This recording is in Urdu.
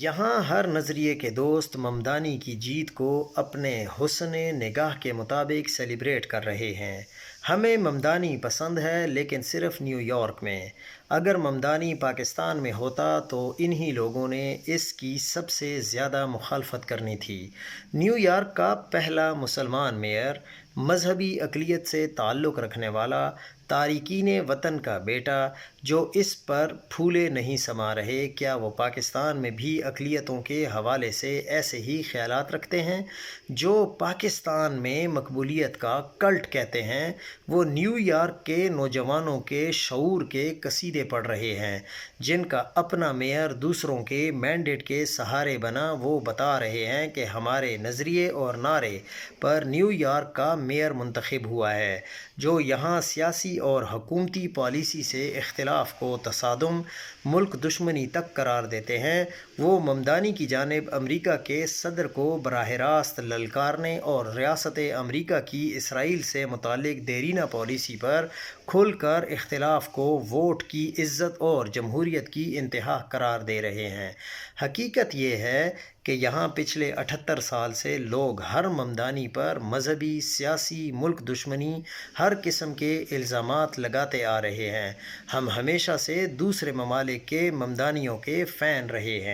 یہاں ہر نظریے کے دوست ممدانی کی جیت کو اپنے حسن نگاہ کے مطابق سیلیبریٹ کر رہے ہیں۔ ہمیں ممدانی پسند ہے، لیکن صرف نیو یارک میں۔ اگر ممدانی پاکستان میں ہوتا تو انہی لوگوں نے اس کی سب سے زیادہ مخالفت کرنی تھی۔ نیو یارک کا پہلا مسلمان میئر، مذہبی اقلیت سے تعلق رکھنے والا، تارکین وطن کا بیٹا، جو اس پر پھولے نہیں سما رہے، کیا وہ پاکستان میں بھی اقلیتوں کے حوالے سے ایسے ہی خیالات رکھتے ہیں؟ جو پاکستان میں مقبولیت کا کلٹ کہتے ہیں، وہ نیو یارک کے نوجوانوں کے شعور کے قصیدے پڑھ رہے ہیں۔ جن کا اپنا میئر دوسروں کے مینڈیٹ کے سہارے بنا، وہ بتا رہے ہیں کہ ہمارے نظریے اور نعرے پر نیو یارک کا میئر منتخب ہوا ہے۔ جو یہاں سیاسی اور حکومتی پالیسی سے اختلاف کو تصادم، ملک دشمنی تک قرار دیتے ہیں، وہ ممدانی کی جانب امریکہ کے صدر کو براہ راست للکارنے اور ریاست امریکہ کی اسرائیل سے متعلق دیرینہ پالیسی پر کھل کر اختلاف کو ووٹ کی عزت اور جمہوریت کی انتہا قرار دے رہے ہیں۔ حقیقت یہ ہے کہ یہاں پچھلے 78 سال سے لوگ ہر ممدانی پر مذہبی، سیاسی، ملک دشمنی، ہر قسم کے الزامات لگاتے آ رہے ہیں۔ ہم ہمیشہ سے دوسرے ممالک کے ممدانیوں کے فین رہے ہیں۔